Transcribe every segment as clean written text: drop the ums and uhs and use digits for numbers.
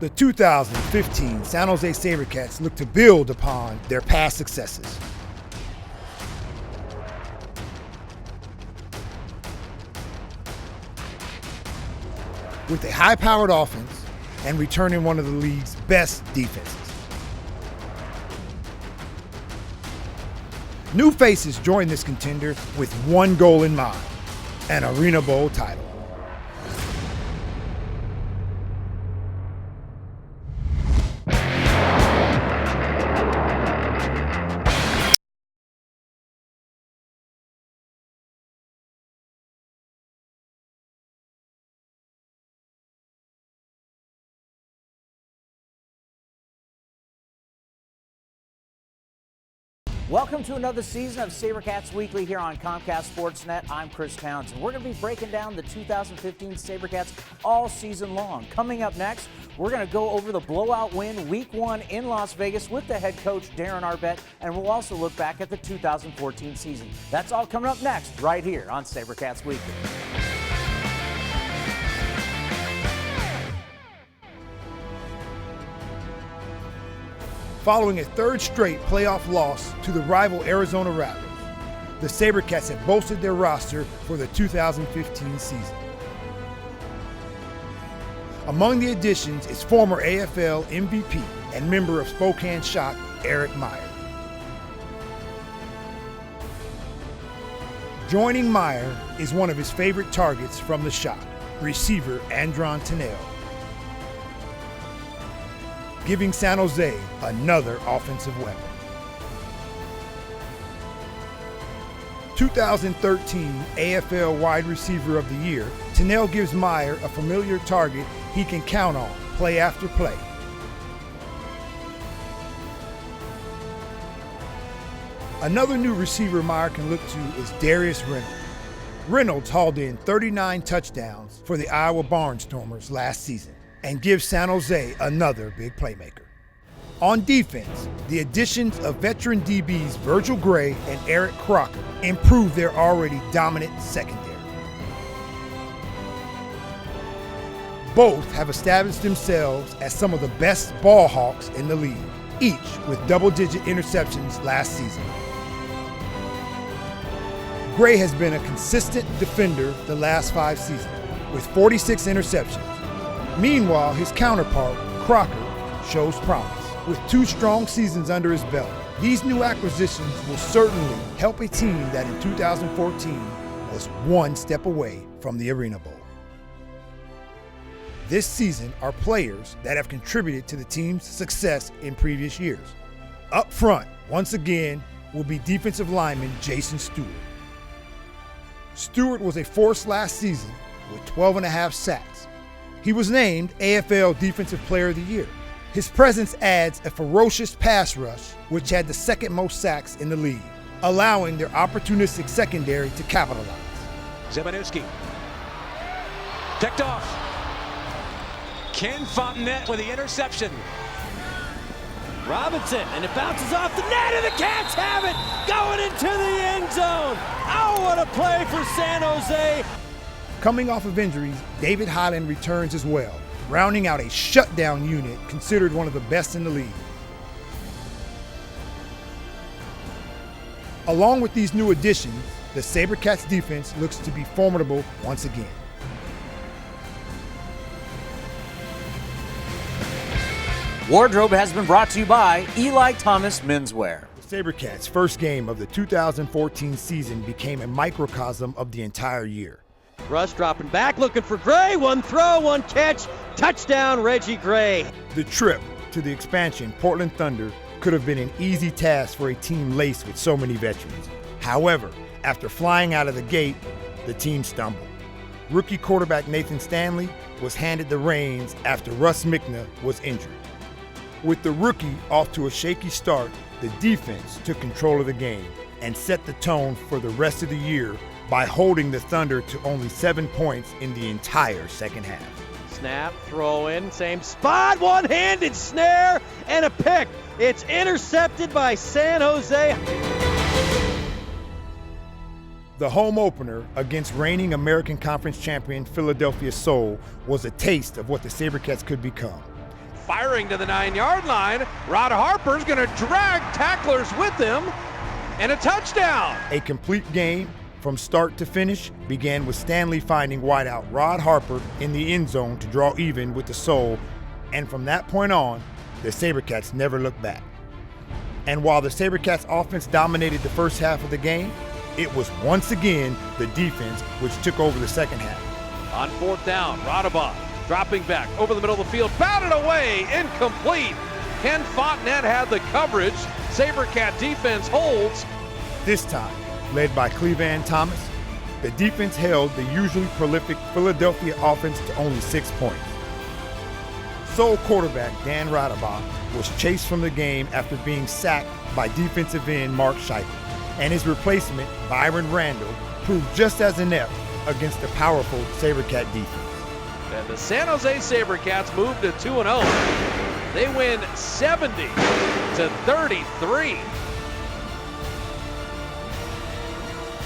The 2015 San Jose SaberCats look to build upon their past successes. With a high-powered offense and returning one of the league's best defenses. New faces join this contender with one goal in mind, an Arena Bowl title. Welcome to another season of SaberCats Weekly here on Comcast SportsNet. I'm Chris Townsend. We're going to be breaking down the 2015 SaberCats all season long. Coming up next, we're going to go over the blowout win Week 1 in Las Vegas with the head coach Darren Arbet, and we'll also look back at the 2014 season. That's all coming up next right here on SaberCats Weekly. Following a third straight playoff loss to the rival Arizona Rattlers, the SaberCats have bolstered their roster for the 2015 season. Among the additions is former AFL MVP and member of Spokane Shock, Eric Meyer. Joining Meyer is one of his favorite targets from the Shock, receiver Andron Tennell, giving San Jose another offensive weapon. 2013 AFL Wide Receiver of the Year, Tennell gives Meyer a familiar target he can count on play after play. Another new receiver Meyer can look to is Darius Reynolds. Reynolds hauled in 39 touchdowns for the Iowa Barnstormers last season and gives San Jose another big playmaker. On defense, the additions of veteran DBs Virgil Gray and Eric Crocker improve their already dominant secondary. Both have established themselves as some of the best ball hawks in the league, each with double-digit interceptions last season. Gray has been a consistent defender the last 5 seasons, with 46 interceptions. Meanwhile, his counterpart, Crocker, shows promise. With 2 strong seasons under his belt, these new acquisitions will certainly help a team that in 2014 was one step away from the Arena Bowl. This season are players that have contributed to the team's success in previous years. Up front, once again, will be defensive lineman Jason Stewart. Stewart was a force last season with 12.5 sacks. He was named AFL Defensive Player of the Year. His presence adds a ferocious pass rush, which had the second most sacks in the league, allowing their opportunistic secondary to capitalize. Zebanowski, picked off. Ken Fontenette with the interception. Robinson, and it bounces off the net, and the Cats have it, going into the end zone. Oh, what a play for San Jose. Coming off of injuries, David Highland returns as well, rounding out a shutdown unit considered one of the best in the league. Along with these new additions, the SaberCats defense looks to be formidable once again. Wardrobe has been brought to you by Eli Thomas Menswear. The SaberCats' first game of the 2014 season became a microcosm of the entire year. Rush dropping back, looking for Gray. One throw, one catch. Touchdown, Reggie Gray. The trip to the expansion Portland Thunder could have been an easy task for a team laced with so many veterans. However, after flying out of the gate, the team stumbled. Rookie quarterback Nathan Stanley was handed the reins after Russ Mickna was injured. With the rookie off to a shaky start, the defense took control of the game and set the tone for the rest of the year by holding the Thunder to only 7 points in the entire second half. Snap, throw in, same spot, one-handed snare, and a pick. It's intercepted by San Jose. The home opener against reigning American Conference champion Philadelphia Soul was a taste of what the SaberCats could become. firing to the 9-yard line. Rod Harper's going to drag tacklers with him, and a touchdown. A complete game from start to finish began with Stanley finding wideout Rod Harper in the end zone to draw even with the Soul, and from that point on, the SaberCats never looked back. And while the SaberCats offense dominated the first half of the game, it was once again the defense which took over the second half. On fourth down, Radabah dropping back over the middle of the field, batted away, incomplete. Ken Fontenette had the coverage. SaberCat defense holds. This time, led by Cleveland Thomas, the defense held the usually prolific Philadelphia offense to only 6 points. Sole quarterback Dan Radabah was chased from the game after being sacked by defensive end Mark Scheifele, and his replacement, Byron Randall, proved just as inept against the powerful SaberCat defense. And the San Jose SaberCats move to 2-0. They win 70-33.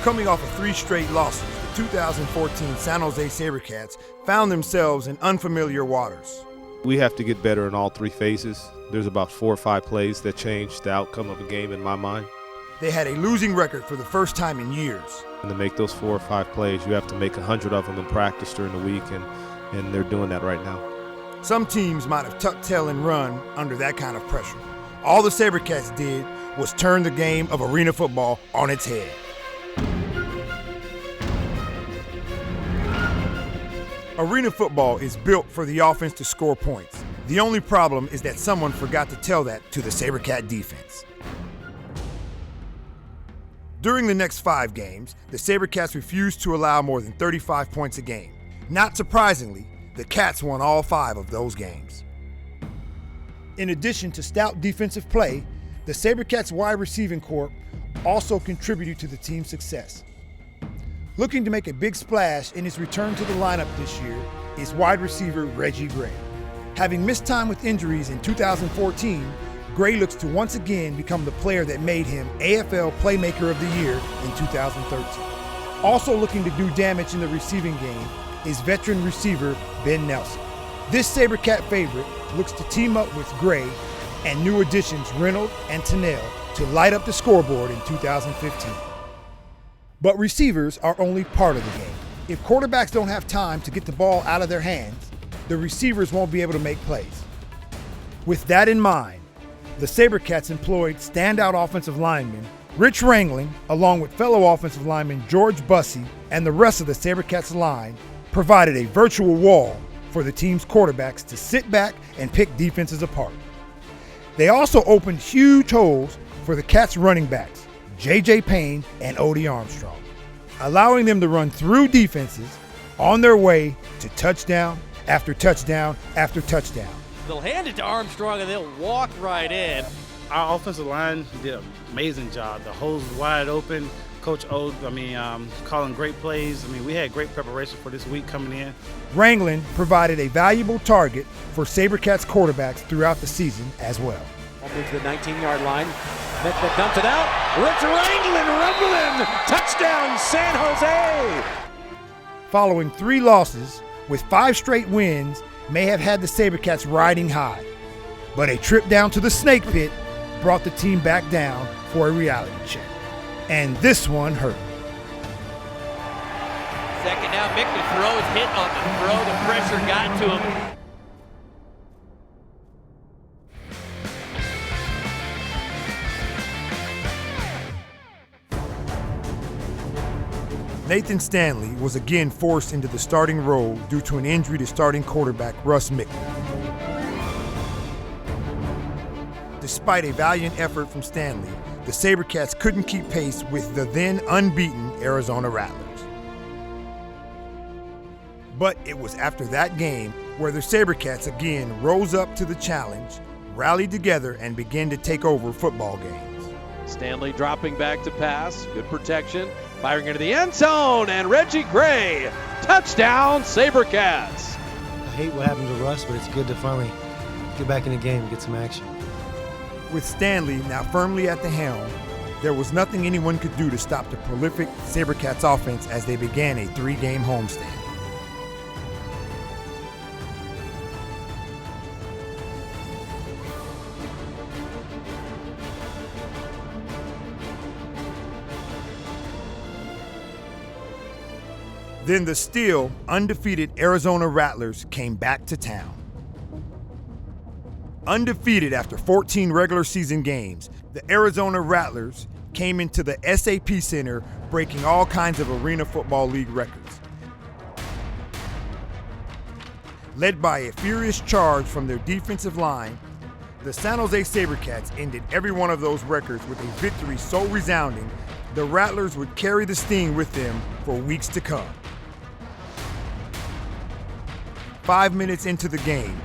Coming off of 3 straight losses, the 2014 San Jose SaberCats found themselves in unfamiliar waters. We have to get better in all 3 phases. There's about 4 or 5 plays that change the outcome of a game in my mind. They had a losing record for the first time in years. And to make those 4 or 5 plays, you have to make 100 of them in practice during the week, and they're doing that right now. Some teams might have tucked tail and run under that kind of pressure. All the SaberCats did was turn the game of arena football on its head. Arena football is built for the offense to score points. The only problem is that someone forgot to tell that to the SaberCat defense. During the next 5 games, the SaberCats refused to allow more than 35 points a game. Not surprisingly, the Cats won all 5 of those games. In addition to stout defensive play, the SaberCats wide receiving corps also contributed to the team's success. Looking to make a big splash in his return to the lineup this year is wide receiver Reggie Gray. Having missed time with injuries in 2014, Gray looks to once again become the player that made him AFL Playmaker of the Year in 2013. Also looking to do damage in the receiving game is veteran receiver Ben Nelson. This SaberCat favorite looks to team up with Gray and new additions Reynolds and Tennell to light up the scoreboard in 2015. But receivers are only part of the game. If quarterbacks don't have time to get the ball out of their hands, the receivers won't be able to make plays. With that in mind, the SaberCats employed standout offensive lineman Rich Wrangling, along with fellow offensive lineman George Bussey and the rest of the SaberCats line, provided a virtual wall for the team's quarterbacks to sit back and pick defenses apart. They also opened huge holes for the Cats running backs, J.J. Payne and Odie Armstrong, allowing them to run through defenses on their way to touchdown after touchdown after touchdown. They'll hand it to Armstrong and they'll walk right in. Our offensive line did an amazing job. The holes was wide open. Coach O, calling great plays. We had great preparation for this week coming in. Wrangling provided a valuable target for SaberCats quarterbacks throughout the season as well. Moves to the 19-yard line. That dumps it out. Rich Wrangling rumbling. Touchdown, San Jose. Following 3 losses with 5 straight wins may have had the SaberCats riding high, but a trip down to the snake pit brought the team back down for a reality check. And this one hurt. Second down, Mick the throw is hit on the throw. The pressure got to him. Nathan Stanley was again forced into the starting role due to an injury to starting quarterback Russ Mickle. Despite a valiant effort from Stanley, the SaberCats couldn't keep pace with the then unbeaten Arizona Rattlers. But it was after that game where the SaberCats again rose up to the challenge, rallied together, and began to take over football games. Stanley dropping back to pass. Good protection. Firing into the end zone, and Reggie Gray. Touchdown, SaberCats. I hate what happened to Russ, but it's good to finally get back in the game and get some action. With Stanley now firmly at the helm, there was nothing anyone could do to stop the prolific SaberCats offense as they began a 3-game homestand. Then the still undefeated Arizona Rattlers came back to town. Undefeated after 14 regular season games, the Arizona Rattlers came into the SAP Center breaking all kinds of Arena Football League records. Led by a furious charge from their defensive line, the San Jose SaberCats ended every one of those records with a victory so resounding, the Rattlers would carry the sting with them for weeks to come. 5 minutes into the game,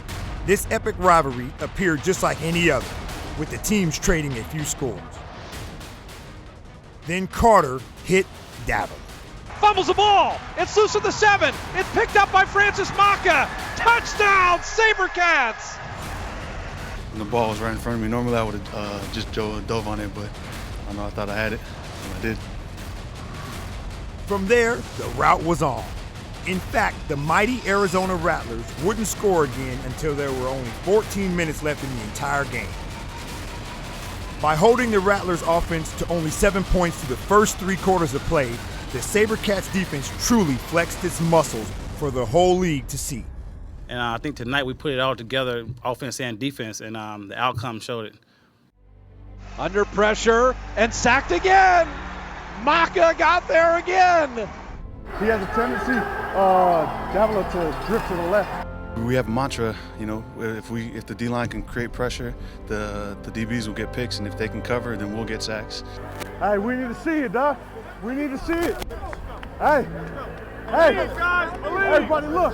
this epic rivalry appeared just like any other, with the teams trading a few scores. Then Carter hit Dabble. Fumbles the ball. It's loose at the 7. It's picked up by Francis Maka. Touchdown, SaberCats! And the ball was right in front of me. Normally I would have just dove on it, but I thought I had it, and I did. From there, the route was on. In fact, the mighty Arizona Rattlers wouldn't score again until there were only 14 minutes left in the entire game. By holding the Rattlers' offense to only 7 points through the first 3 quarters of play, the SaberCats defense truly flexed its muscles for the whole league to see. And I think tonight we put it all together, offense and defense, and the outcome showed it. Under pressure and sacked again. Maka got there again. He has a tendency, Davila, to drift to the left. We have a mantra, if the D-line can create pressure, the DBs will get picks, and if they can cover, then we'll get sacks. Hey, we need to see it, Doc. We need to see it. Hey, everybody look.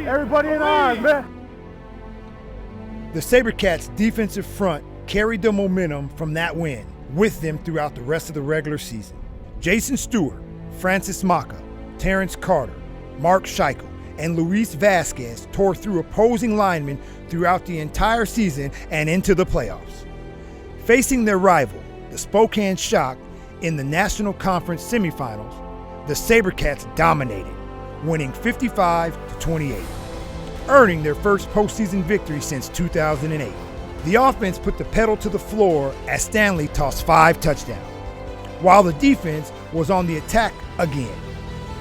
Everybody in the eyes, man. The SaberCats' defensive front carried the momentum from that win with them throughout the rest of the regular season. Jason Stewart, Francis Maka, Terrence Carter, Mark Scheichel, and Luis Vasquez tore through opposing linemen throughout the entire season and into the playoffs. Facing their rival, the Spokane Shock, in the National Conference semifinals, the SaberCats dominated, winning 55-28, earning their first postseason victory since 2008. The offense put the pedal to the floor as Stanley tossed 5 touchdowns, while the defense was on the attack again,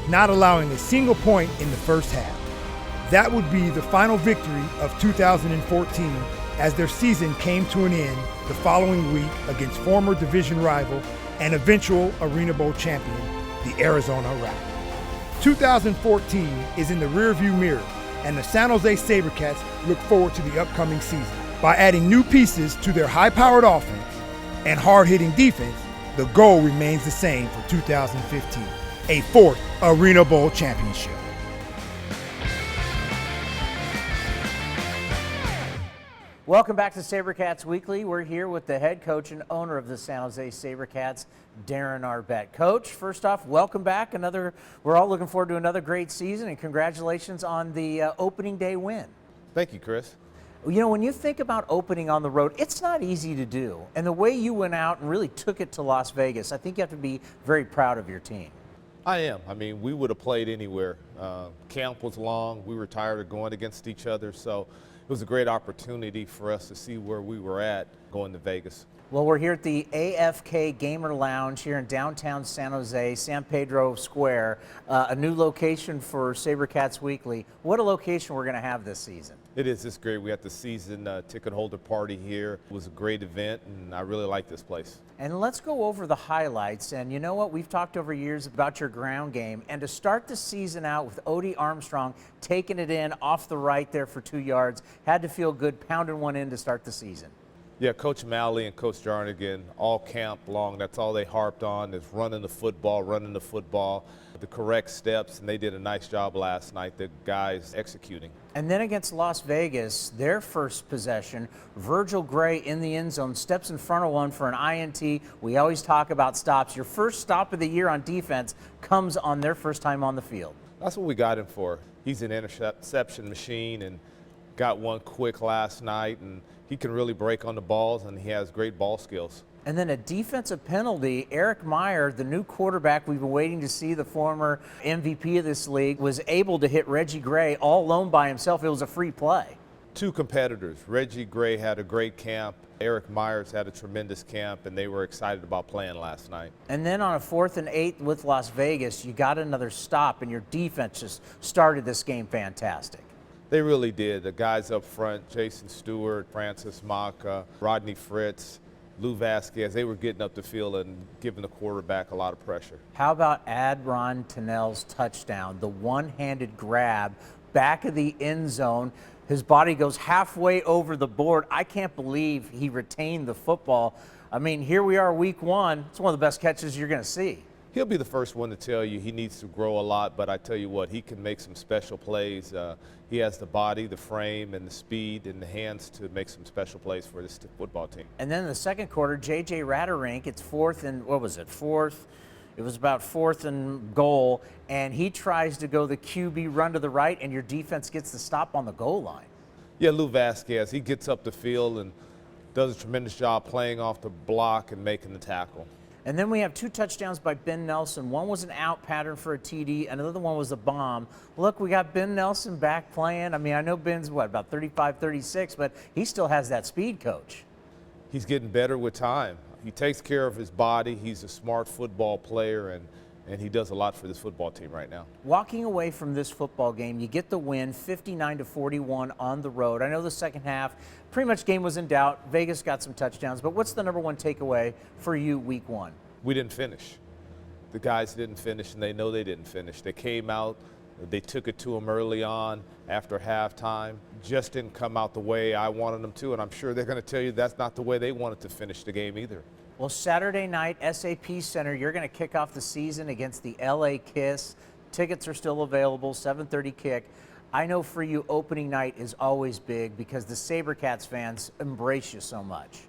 not allowing a single point in the first half. That would be the final victory of 2014 as their season came to an end the following week against former division rival and eventual Arena Bowl champion, the Arizona Rattlers. 2014 is in the rearview mirror, and the San Jose SaberCats look forward to the upcoming season. By adding new pieces to their high-powered offense and hard-hitting defense, the goal remains the same for 2015, a 4th Arena Bowl championship. Welcome back to SaberCats Weekly. We're here with the head coach and owner of the San Jose SaberCats, Darren Arbet. Coach, first off, welcome back. We're all looking forward to another great season, and congratulations on the opening day win. Thank you, Chris. You know, when you think about opening on the road, it's not easy to do. And the way you went out and really took it to Las Vegas, I think you have to be very proud of your team. I am. I mean, we would have played anywhere. Camp was long. We were tired of going against each other, so it was a great opportunity for us to see where we were at going to Vegas. Well, we're here at the AFK Gamer Lounge here in downtown San Jose, San Pedro Square, a new location for SaberCats Weekly. What a location we're going to have this season. It is. It's great. We had the season ticket holder party here. It was a great event, and I really like this place. And let's go over the highlights. And you know what? We've talked over years about your ground game. And to start the season out with Odie Armstrong taking it in off the right there for 2 yards, had to feel good pounding one in to start the season. Yeah, Coach Malley and Coach Jarnigan all camp long, that's all they harped on is running the football, the correct steps, and they did a nice job last night, the guys executing. And then against Las Vegas, their first possession, Virgil Gray in the end zone, steps in front of one for an INT. We always talk about stops. Your first stop of the year on defense comes on their first time on the field. That's what we got him for. He's an interception machine and got one quick last night, and he can really break on the balls, and he has great ball skills. And then a defensive penalty. Eric Meyer, the new quarterback we've been waiting to see, the former MVP of this league, was able to hit Reggie Gray all alone by himself. It was a free play. Two competitors. Reggie Gray had a great camp. Eric Myers had a tremendous camp, and they were excited about playing last night. And then on a 4th and 8 with Las Vegas, you got another stop, and your defense just started this game fantastic. They really did. The guys up front, Jason Stewart, Francis Maka, Rodney Fritz, Lou Vasquez, they were getting up the field and giving the quarterback a lot of pressure. How about Adron Tennell's touchdown, the one-handed grab back of the end zone? His body goes halfway over the board. I can't believe he retained the football. I mean, here we are week 1. It's one of the best catches you're going to see. He'll be the first one to tell you he needs to grow a lot, but I tell you what, he can make some special plays. He has the body, the frame, and the speed and the hands to make some special plays for this football team. And then in the second quarter, J.J. Ratterink, it's 4th and, what was it, 4th? It was about 4th and goal, and he tries to go the QB run to the right, and your defense gets the stop on the goal line. Yeah, Lou Vasquez, he gets up the field and does a tremendous job playing off the block and making the tackle. And then we have 2 touchdowns by Ben Nelson. One was an out pattern for a TD, and another one was a bomb. Look, we got Ben Nelson back playing. I mean, I know Ben's, about 35, 36, but he still has that speed, Coach. He's getting better with time. He takes care of his body. He's a smart football player, and he does a lot for this football team right now. Walking away from this football game, you get the win, 59-41 on the road. I know the second half, pretty much game was in doubt. Vegas got some touchdowns, but what's the number one takeaway for you week 1? We didn't finish. The guys didn't finish, and they know they didn't finish. They came out, they took it to them early on after halftime. Just didn't come out the way I wanted them to, and I'm sure they're going to tell you that's not the way they wanted to finish the game either. Well, Saturday night, SAP Center, you're going to kick off the season against the LA Kiss. Tickets are still available, 7:30 kick. I know for you, opening night is always big because the SaberCats fans embrace you so much.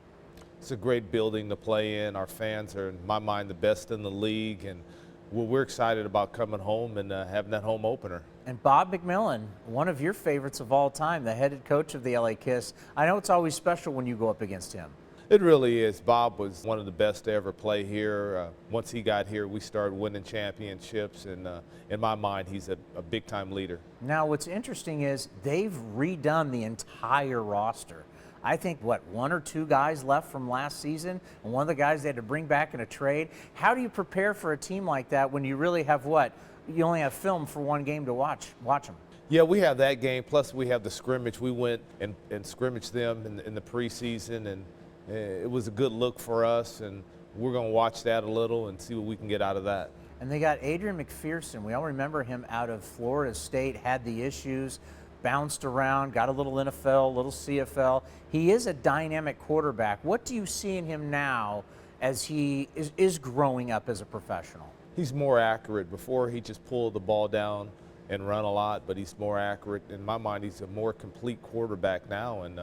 It's a great building to play in. Our fans are, in my mind, the best in the league, and we're excited about coming home and having that home opener. And Bob McMillan, one of your favorites of all time, the head coach of the LA Kiss. I know it's always special when you go up against him. It really is. Bob was one of the best to ever play here. Once he got here, we started winning championships, and in my mind, he's a big-time leader. Now, what's interesting is they've redone the entire roster. I think, 1 or 2 guys left from last season, and one of the guys they had to bring back in a trade. How do you prepare for a team like that when you really have you only have film for one game to watch them? Yeah, we have that game, plus we have the scrimmage. We went and scrimmaged them in the preseason, and it was a good look for us, and we're going to watch that a little and see what we can get out of that. And they got Adrian McPherson. We all remember him out of Florida State, had the issues, bounced around, got a little NFL, a little CFL. He is a dynamic quarterback. What do you see in him now as he is growing up as a professional? He's more accurate. Before, he just pulled the ball down and run a lot, but he's more accurate. In my mind, he's a more complete quarterback now, and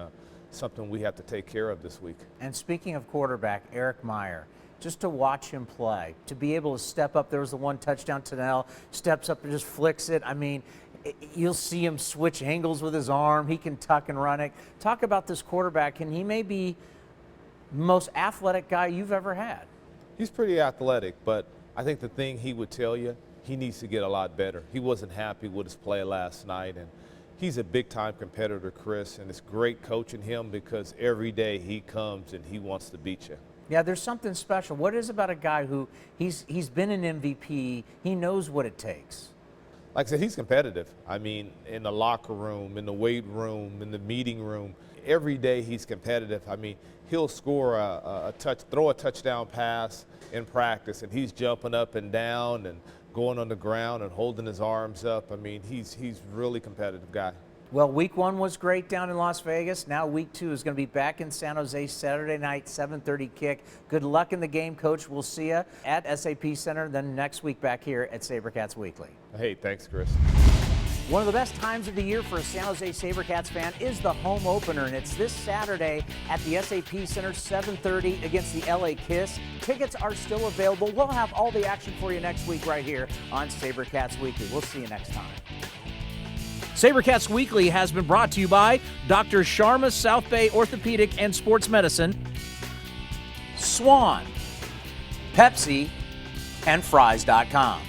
something we have to take care of this week. And speaking of quarterback, Eric Meyer, just to watch him play, to be able to step up, there was the one touchdown, Tennell steps up and just flicks it. I mean, you'll see him switch angles with his arm. He can tuck and run it. Talk about this quarterback, and he may be the most athletic guy you've ever had. He's pretty athletic, but I think the thing he would tell you, he needs to get a lot better. He wasn't happy with his play last night, and he's a big-time competitor, Chris, and it's great coaching him because every day he comes and he wants to beat you. Yeah, there's something special. What is about a guy who he's been an MVP, he knows what it takes? Like I said, he's competitive. I mean, in the locker room, in the weight room, in the meeting room, every day he's competitive. I mean, he'll score throw a touchdown pass in practice, and he's jumping up and down and going on the ground and holding his arms up. I mean, he's really competitive guy. Well, week 1 was great down in Las Vegas. Now week 2 is going to be back in San Jose Saturday night, 7:30 kick. Good luck in the game, Coach. We'll see you at SAP Center, then next week back here at SaberCats Weekly. Hey, thanks, Chris. One of the best times of the year for a San Jose SaberCats fan is the home opener, and it's this Saturday at the SAP Center, 7:30 against the LA Kiss. Tickets are still available. We'll have all the action for you next week right here on SaberCats Weekly. We'll see you next time. SaberCats Weekly has been brought to you by Dr. Sharma South Bay Orthopedic and Sports Medicine, Swan, Pepsi, and Fries.com.